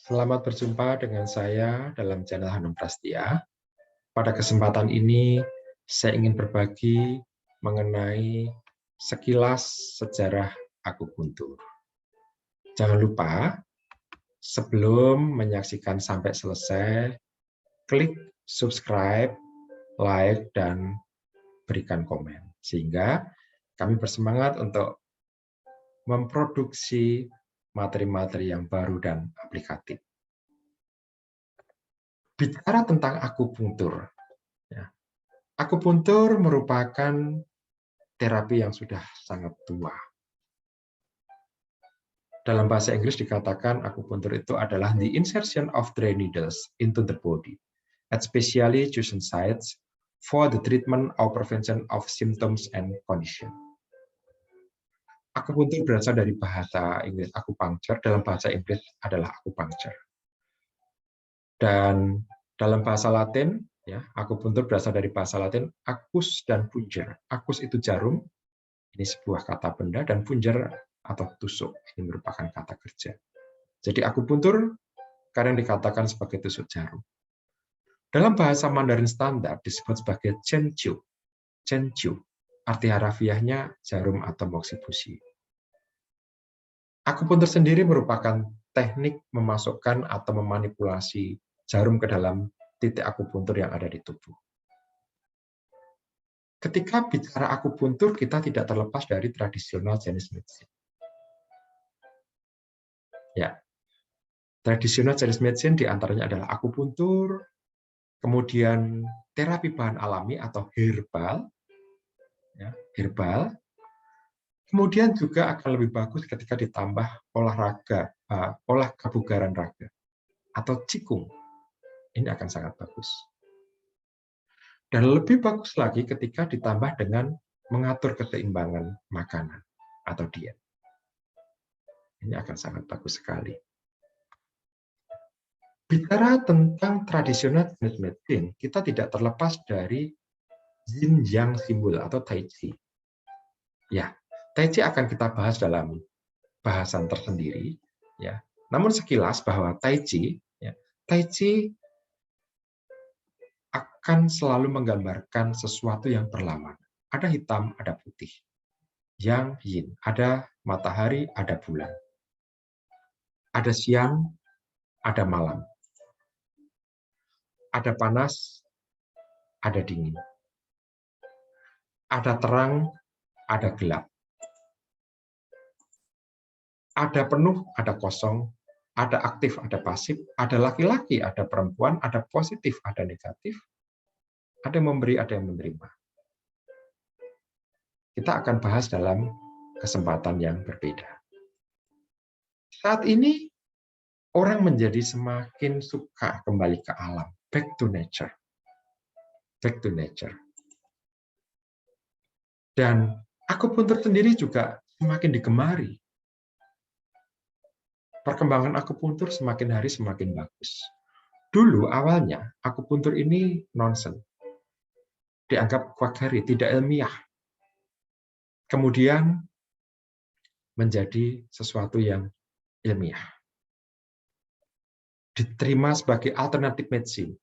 Selamat berjumpa dengan saya dalam channel Hanum Prastia. Pada kesempatan ini, saya ingin berbagi mengenai sekilas sejarah akupuntur. Jangan lupa, sebelum menyaksikan sampai selesai, klik subscribe, like, dan berikan komen. Sehingga kami bersemangat untuk memproduksi materi-materi yang baru dan aplikatif. Bicara tentang akupuntur, ya, akupuntur merupakan terapi yang sudah sangat tua. Dalam bahasa Inggris dikatakan akupuntur itu adalah the insertion of dry needles into the body, at specially chosen sites for the treatment or prevention of symptoms and condition. Akupuntur berasal dari bahasa Inggris acupuncture, dalam bahasa Inggris adalah acupuncture. Dan dalam bahasa Latin, ya, akupuntur berasal dari bahasa Latin acus dan punger. Acus itu jarum, ini sebuah kata benda, dan punger atau tusuk, ini merupakan kata kerja. Jadi akupuntur kadang dikatakan sebagai tusuk jarum. Dalam bahasa Mandarin standar disebut sebagai cenqiu. Cenqiu, arti harafiahnya jarum atau moksibusi. Akupuntur sendiri merupakan teknik memasukkan atau memanipulasi jarum ke dalam titik akupuntur yang ada di tubuh. Ketika bicara akupuntur, kita tidak terlepas dari tradisional Chinese medicine. Ya, tradisional Chinese medicine diantaranya adalah akupuntur, kemudian terapi bahan alami atau herbal, ya, herbal. Kemudian juga akan lebih bagus ketika ditambah olahraga, olah kebugaran raga atau qigong. Ini akan sangat bagus. Dan lebih bagus lagi ketika ditambah dengan mengatur keseimbangan makanan atau diet. Ini akan sangat bagus sekali. Bicara tentang tradisional Chinese medicine, kita tidak terlepas dari yin yang simbol atau tai chi. Ya, tai chi akan kita bahas dalam bahasan tersendiri. Ya, namun sekilas bahwa tai chi akan selalu menggambarkan sesuatu yang berlawanan. Ada hitam, ada putih. Yang yin, ada matahari, ada bulan. Ada siang, ada malam. Ada panas, ada dingin. Ada terang, ada gelap. Ada penuh, ada kosong. Ada aktif, ada pasif. Ada laki-laki, ada perempuan. Ada positif, ada negatif. Ada yang memberi, ada yang menerima. Kita akan bahas dalam kesempatan yang berbeda. Saat ini, orang menjadi semakin suka kembali ke alam. Back to nature. Back to nature. Dan akupuntur sendiri juga semakin digemari. Perkembangan akupuntur semakin hari semakin bagus. Dulu awalnya akupuntur ini nonsens. Dianggap quackery, tidak ilmiah. Kemudian menjadi sesuatu yang ilmiah. Diterima sebagai alternatif medicine,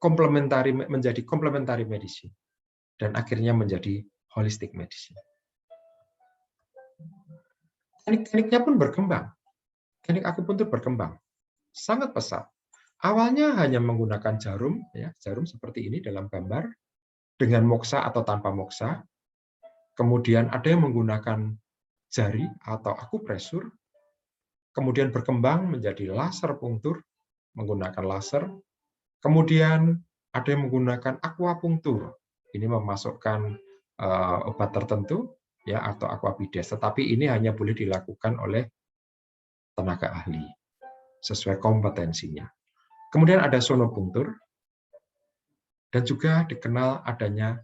menjadi complementary medicine, dan akhirnya menjadi holistic medicine. Teknik-tekniknya pun berkembang. Teknik akupuntur berkembang, sangat pesat. Awalnya hanya menggunakan jarum, ya, jarum seperti ini dalam gambar, dengan moksa atau tanpa moksa. Kemudian ada yang menggunakan jari atau akupresur. Kemudian berkembang menjadi laser punktur, menggunakan laser. Kemudian ada yang menggunakan akupunktur. Ini memasukkan obat tertentu, ya, atau aquabides. Tetapi ini hanya boleh dilakukan oleh tenaga ahli sesuai kompetensinya. Kemudian ada sonopunktur, dan juga dikenal adanya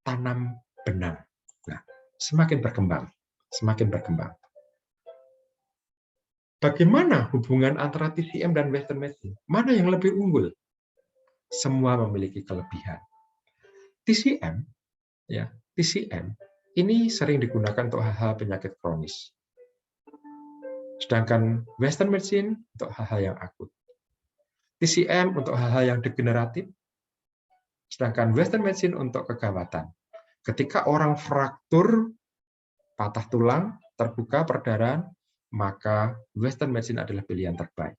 tanam benang. Nah, semakin berkembang, semakin berkembang. Bagaimana hubungan antara TCM dan Western medicine? Mana yang lebih unggul? Semua memiliki kelebihan. TCM, ya, TCM ini sering digunakan untuk hal-hal penyakit kronis. Sedangkan Western medicine untuk hal-hal yang akut. TCM untuk hal-hal yang degeneratif, sedangkan Western medicine untuk kegawatan. Ketika orang fraktur, patah tulang, terbuka perdarahan, maka Western medicine adalah pilihan terbaik.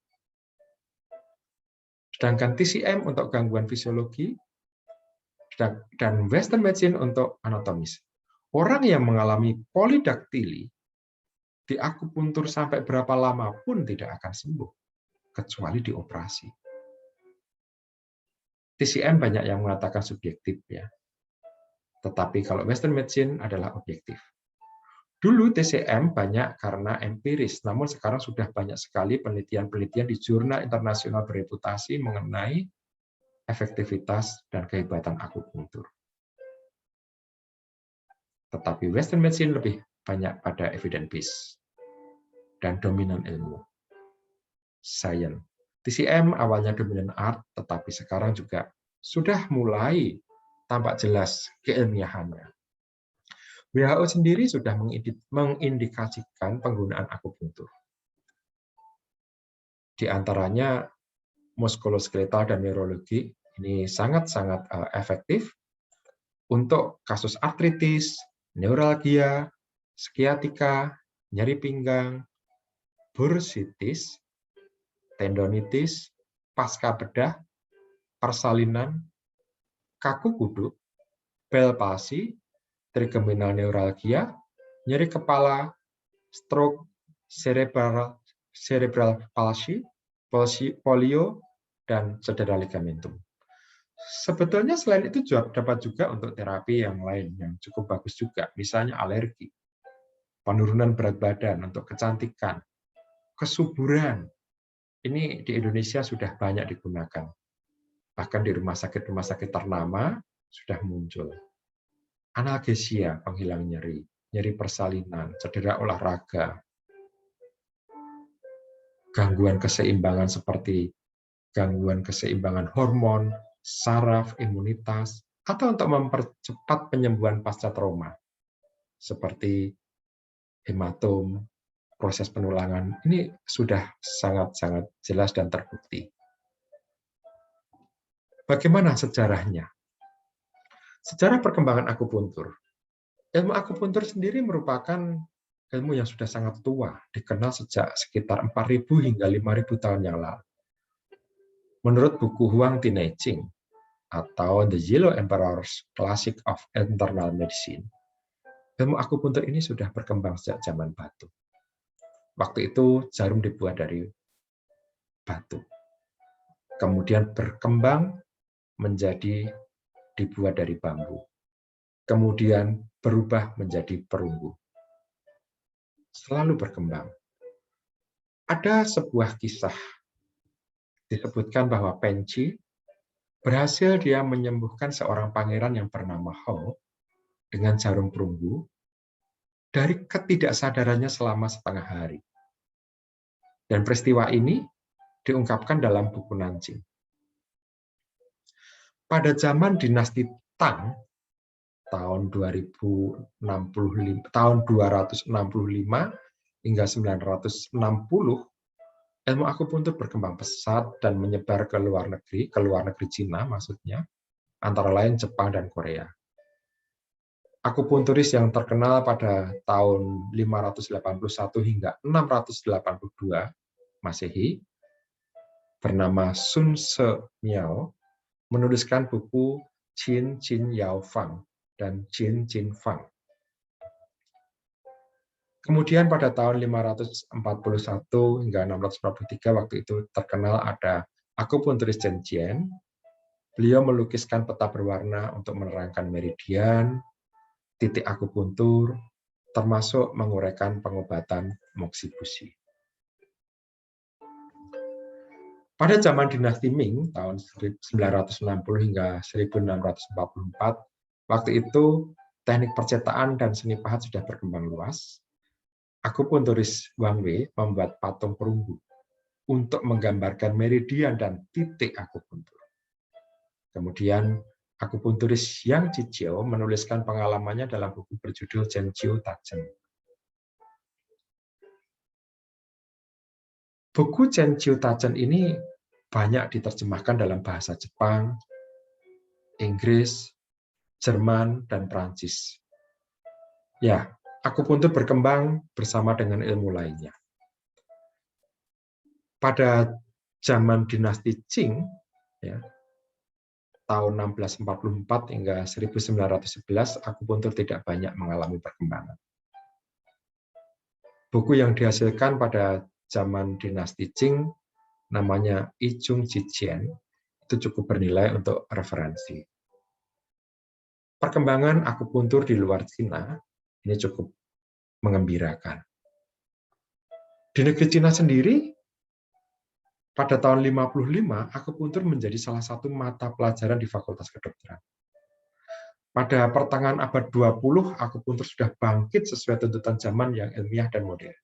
Sedangkan TCM untuk gangguan fisiologi, dan Western medicine untuk anatomis. Orang yang mengalami polidaktili, di akupuntur sampai berapa lama pun tidak akan sembuh, kecuali dioperasi. TCM banyak yang mengatakan subjektif, ya. Tetapi kalau Western medicine adalah objektif. Dulu TCM banyak karena empiris, namun sekarang sudah banyak sekali penelitian-penelitian di jurnal internasional bereputasi mengenai efektivitas dan kehebatan akupuntur. Tetapi Western medicine lebih banyak pada evidence base dan dominan ilmu, science. TCM awalnya dominan art, tetapi sekarang juga sudah mulai tampak jelas keilmiahannya. WHO sendiri sudah mengindikasikan penggunaan akupuntur. Di antaranya muskuloskeletal dan neurologi ini sangat-sangat efektif untuk kasus artritis, neuralgia, skiatika, nyeri pinggang, bursitis, tendonitis, pasca bedah, persalinan, kaku kuduk, bel palsi, trigeminal neuralgia, nyeri kepala, stroke, cerebral palsy, polio, dan cedera ligamentum. Sebetulnya selain itu dapat juga untuk terapi yang lain yang cukup bagus juga, misalnya alergi, penurunan berat badan untuk kecantikan, kesuburan. Ini di Indonesia sudah banyak digunakan. Bahkan di rumah sakit ternama sudah muncul. Analgesia, penghilang nyeri, nyeri persalinan, cedera olahraga, gangguan keseimbangan seperti gangguan keseimbangan hormon, saraf, imunitas, atau untuk mempercepat penyembuhan pasca trauma, seperti hematom, proses penulangan. Ini sudah sangat-sangat jelas dan terbukti. Bagaimana sejarahnya? Sejarah perkembangan akupuntur. Ilmu akupuntur sendiri merupakan ilmu yang sudah sangat tua, dikenal sejak sekitar 4.000 hingga 5.000 tahun yang lalu. Menurut buku Huang Tinei-Ching atau The Yellow Emperor's Classic of Internal Medicine, ilmu akupuntur ini sudah berkembang sejak zaman batu. Waktu itu jarum dibuat dari batu. Kemudian berkembang menjadi dibuat dari bambu. Kemudian berubah menjadi perunggu. Selalu berkembang. Ada sebuah kisah disebutkan bahwa Penci berhasil dia menyembuhkan seorang pangeran yang bernama Hou dengan jarum perunggu dari ketidaksadarannya selama setengah hari. Dan peristiwa ini diungkapkan dalam buku Nanjing. Pada zaman dinasti Tang, tahun 265 hingga 960, ilmu akupuntur berkembang pesat dan menyebar ke luar negeri Cina maksudnya, antara lain Jepang dan Korea. Akupunturis yang terkenal pada tahun 581 hingga 682 Masehi bernama Sun Se Miao menuliskan buku Qin Jin Yao Fang dan Jin Jin Fang. Kemudian pada tahun 541 hingga 643 waktu itu terkenal ada akupunturis Chen Jian. Beliau melukiskan peta berwarna untuk menerangkan meridian, titik akupuntur, termasuk menguraikan pengobatan moxibushi. Pada zaman dinasti Ming tahun 960 hingga 1644, waktu itu teknik percetakan dan seni pahat sudah berkembang luas. Akupunturis Wang Wei membuat patung perunggu untuk menggambarkan meridian dan titik akupuntur. Kemudian akupunturis Yang Jijiao menuliskan pengalamannya dalam buku berjudul Zhenjiu Tazhen. Buku Chen Chiu Tachen ini banyak diterjemahkan dalam bahasa Jepang, Inggris, Jerman, dan Prancis. Ya, akupuntur berkembang bersama dengan ilmu lainnya. Pada zaman dinasti Qing, ya, tahun 1644 hingga 1911, akupuntur tidak banyak mengalami perkembangan. Buku yang dihasilkan pada zaman dinasti Qing, namanya I Ching Jijian, itu cukup bernilai untuk referensi. Perkembangan akupuntur di luar Cina ini cukup mengembirakan. Di negeri Cina sendiri, pada tahun 55, akupuntur menjadi salah satu mata pelajaran di Fakultas Kedokteran. Pada pertengahan abad 20, akupuntur sudah bangkit sesuai tuntutan zaman yang ilmiah dan modern.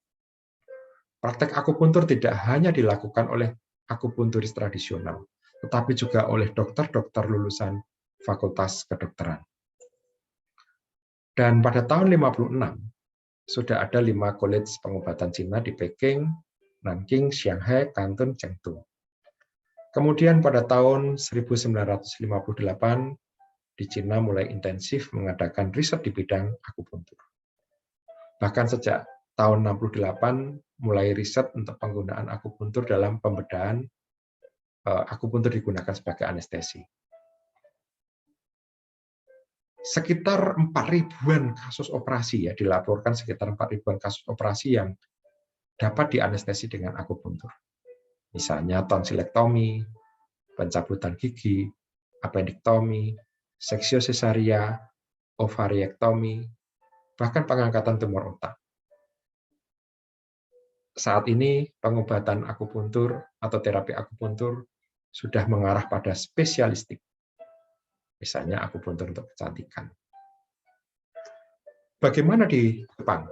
Praktek akupuntur tidak hanya dilakukan oleh akupunturis tradisional, tetapi juga oleh dokter-dokter lulusan Fakultas Kedokteran. Dan pada tahun 56, sudah ada 5 college pengobatan Cina di Peking, Nanking, Shanghai, Kanton, Chengdu. Kemudian pada tahun 1958, di Cina mulai intensif mengadakan riset di bidang akupuntur. Bahkan sejak tahun 68 mulai riset untuk penggunaan akupuntur dalam pembedahan. Akupuntur digunakan sebagai anestesi. Sekitar 4.000-an kasus operasi, ya, dilaporkan sekitar 4.000-an kasus operasi yang dapat dianestesi dengan akupuntur. Misalnya tonsilektomi, pencabutan gigi, appendektomi, seksio sesaria, ovariektomi, bahkan pengangkatan tumor otak. Saat ini pengobatan akupuntur atau terapi akupuntur sudah mengarah pada spesialistik. Misalnya akupuntur untuk kecantikan. Bagaimana di Jepang?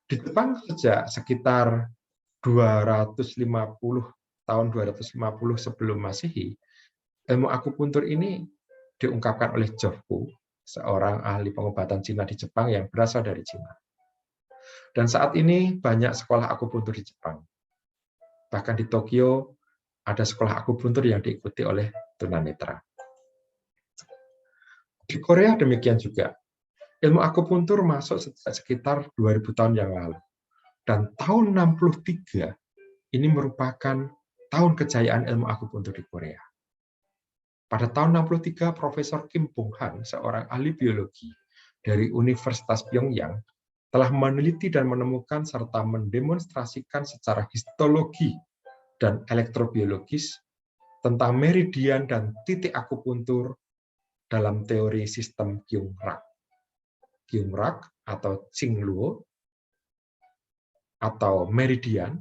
Di Jepang sejak sekitar tahun 250 sebelum Masehi, ilmu akupuntur ini diungkapkan oleh Jofu, seorang ahli pengobatan Cina di Jepang yang berasal dari Cina. Dan saat ini banyak sekolah akupuntur di Jepang. Bahkan di Tokyo ada sekolah akupuntur yang diikuti oleh tunanetra. Di Korea demikian juga. Ilmu akupuntur masuk sekitar 2000 tahun yang lalu. Dan tahun 63 ini merupakan tahun kejayaan ilmu akupuntur di Korea. Pada tahun 63, Profesor Kim Bong-han, seorang ahli biologi dari Universitas Pyongyang, telah meneliti dan menemukan serta mendemonstrasikan secara histologi dan elektrobiologis tentang meridian dan titik akupuntur dalam teori sistem Kyung-rak. Kyung-rak atau Qingluo atau meridian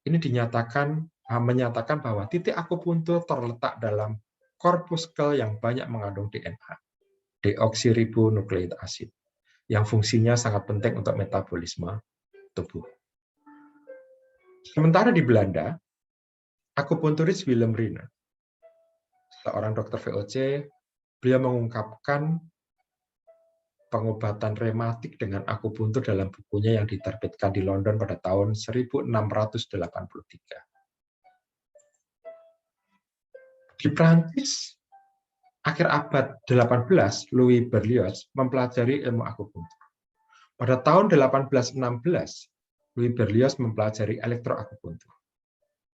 ini menyatakan bahwa titik akupuntur terletak dalam korpuskel yang banyak mengandung DNA, deoksiribonukleik acid, yang fungsinya sangat penting untuk metabolisme tubuh. Sementara di Belanda, akupunturis Willem Riener, seorang dokter VOC, beliau mengungkapkan pengobatan rematik dengan akupuntur dalam bukunya yang diterbitkan di London pada tahun 1683. Di Prancis, akhir abad 18, Louis Berlioz mempelajari ilmu akupuntur. Pada tahun 1816, Louis Berlioz mempelajari elektroakupuntur.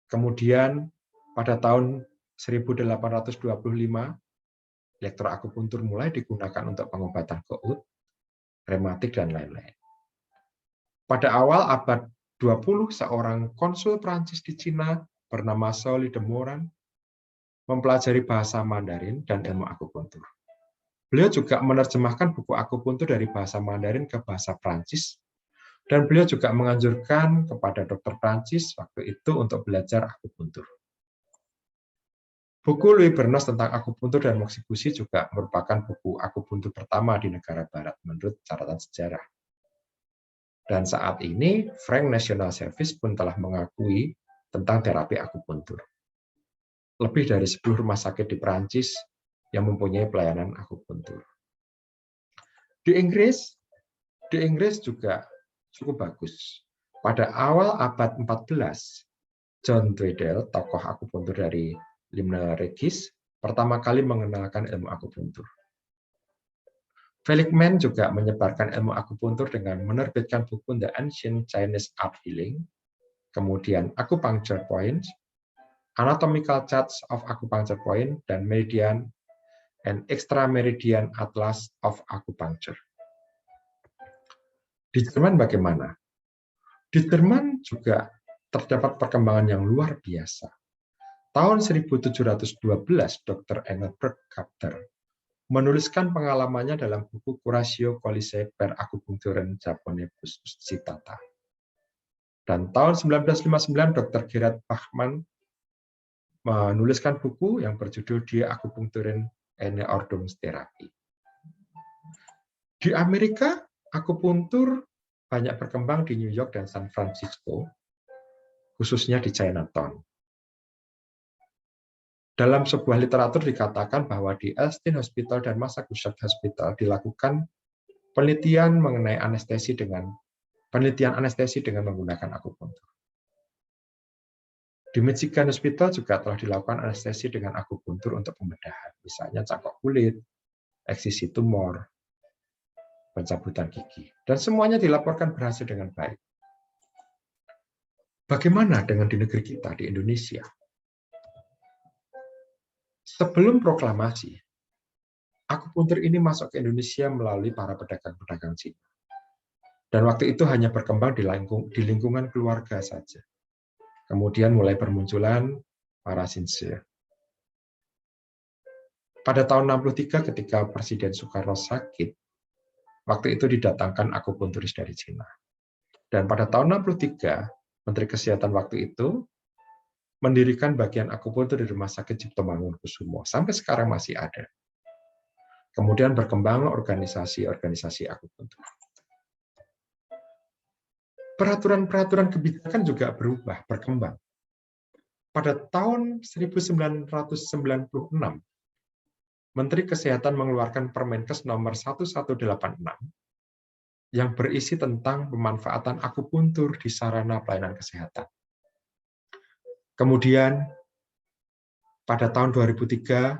Kemudian pada tahun 1825, elektroakupuntur mulai digunakan untuk pengobatan gout, rematik, dan lain-lain. Pada awal abad 20, seorang konsul Prancis di Cina bernama Sauli de Moran mempelajari bahasa Mandarin dan ilmu akupuntur. Beliau juga menerjemahkan buku akupuntur dari bahasa Mandarin ke bahasa Prancis, dan beliau juga menganjurkan kepada dokter Prancis waktu itu untuk belajar akupuntur. Buku Louis Bernos tentang akupuntur dan moksikusi juga merupakan buku akupuntur pertama di negara barat menurut catatan sejarah. Dan saat ini, French National Service pun telah mengakui tentang terapi akupuntur. Lebih dari 10 rumah sakit di Perancis yang mempunyai pelayanan akupuntur. Di Inggris juga cukup bagus. Pada awal abad 14, John Tweedale, tokoh akupuntur dari Limna Regis, pertama kali mengenalkan ilmu akupuntur. Seligman juga menyebarkan ilmu akupuntur dengan menerbitkan buku The Ancient Chinese Art Healing, kemudian Acupuncture Points, Anatomical Charts of Acupuncture Point, dan Meridian and Extra Meridian Atlas of Acupuncture. Di Jerman bagaimana? Di Jerman juga terdapat perkembangan yang luar biasa. Tahun 1712, Dr. Engelbert Kapter menuliskan pengalamannya dalam buku Curatio Colicae per Acupuncturen Japonibus Citata. Dan tahun 1959, Dr. Gerard Bachmann menuliskan buku yang berjudul Die Akupunkturen eine Ordnungstherapie. Di Amerika, akupuntur banyak berkembang di New York dan San Francisco, khususnya di Chinatown. Dalam sebuah literatur dikatakan bahwa di Elston Hospital dan Massachusetts Hospital dilakukan penelitian mengenai anestesi dengan menggunakan akupuntur. Di Michigan Hospital juga telah dilakukan anestesi dengan akupuntur untuk pembedahan, misalnya cangkok kulit, eksisi tumor, pencabutan gigi, dan semuanya dilaporkan berhasil dengan baik. Bagaimana dengan di negeri kita, di Indonesia? Sebelum proklamasi, akupuntur ini masuk ke Indonesia melalui para pedagang-pedagang Cina. Dan waktu itu hanya berkembang di lingkungan keluarga saja. Kemudian mulai bermunculan para Xinzi. Pada tahun 63 ketika Presiden Soekarno sakit, waktu itu didatangkan akupunturis dari Cina. Dan pada tahun 63, Menteri Kesehatan waktu itu mendirikan bagian akupuntur di Rumah Sakit Cipto Mangunkusumo. Sampai sekarang masih ada. Kemudian berkembang organisasi-organisasi akupuntur. Peraturan-peraturan kebijakan juga berkembang. Pada tahun 1996, Menteri Kesehatan mengeluarkan Permenkes nomor 1186 yang berisi tentang pemanfaatan akupuntur di sarana pelayanan kesehatan. Kemudian, pada tahun 2003,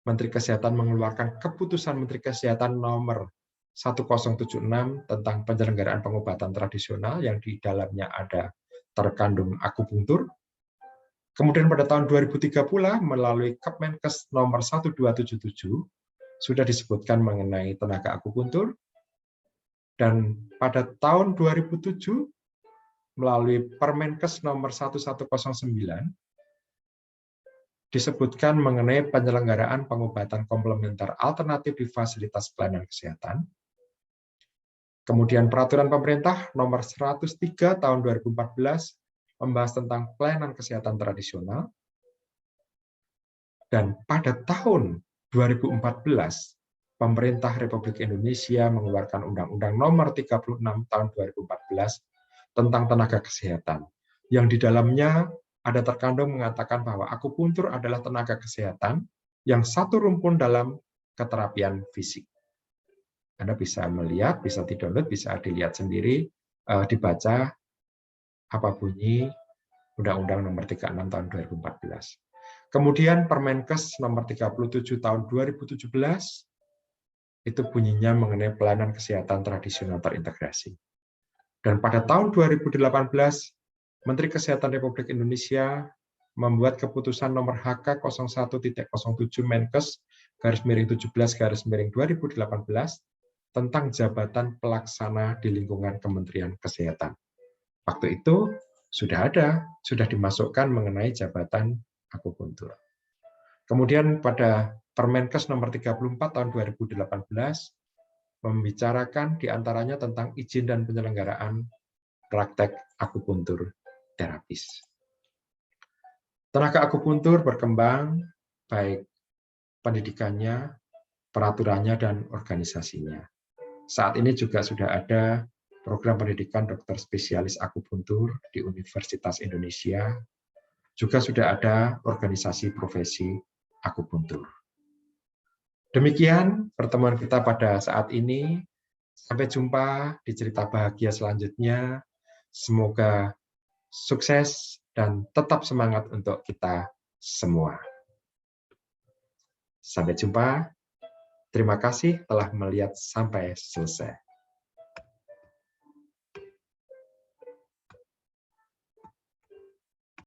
Menteri Kesehatan mengeluarkan Keputusan Menteri Kesehatan nomor 1076 tentang penyelenggaraan pengobatan tradisional yang di dalamnya ada terkandung akupuntur. Kemudian pada tahun 2003 pula melalui Kemenkes nomor 1277 sudah disebutkan mengenai tenaga akupuntur. Dan pada tahun 2007 melalui Permenkes nomor 1109 disebutkan mengenai penyelenggaraan pengobatan komplementer alternatif di fasilitas pelayanan kesehatan. Kemudian peraturan pemerintah nomor 103 tahun 2014 membahas tentang pelayanan kesehatan tradisional. Dan pada tahun 2014, pemerintah Republik Indonesia mengeluarkan Undang-Undang nomor 36 tahun 2014 tentang tenaga kesehatan, yang di dalamnya ada terkandung mengatakan bahwa akupuntur adalah tenaga kesehatan yang satu rumpun dalam keterapian fisik. Anda bisa melihat, bisa di-download, bisa dilihat sendiri, dibaca apa bunyi Undang-Undang nomor 36 tahun 2014. Kemudian Permenkes nomor 37 tahun 2017, itu bunyinya mengenai pelayanan kesehatan tradisional terintegrasi. Dan pada tahun 2018, Menteri Kesehatan Republik Indonesia membuat keputusan nomor HK 01.07 Menkes /17/2018 tentang jabatan pelaksana di lingkungan Kementerian Kesehatan. Waktu itu sudah dimasukkan mengenai jabatan akupuntur. Kemudian pada Permenkes nomor 34 tahun 2018 membicarakan diantaranya tentang izin dan penyelenggaraan praktek akupuntur terapis. Tenaga akupuntur berkembang baik pendidikannya, peraturannya, dan organisasinya. Saat ini juga sudah ada program pendidikan dokter spesialis akupuntur di Universitas Indonesia. Juga sudah ada organisasi profesi akupuntur. Demikian pertemuan kita pada saat ini. Sampai jumpa di cerita bahagia selanjutnya. Semoga sukses dan tetap semangat untuk kita semua. Sampai jumpa. Terima kasih telah melihat sampai selesai.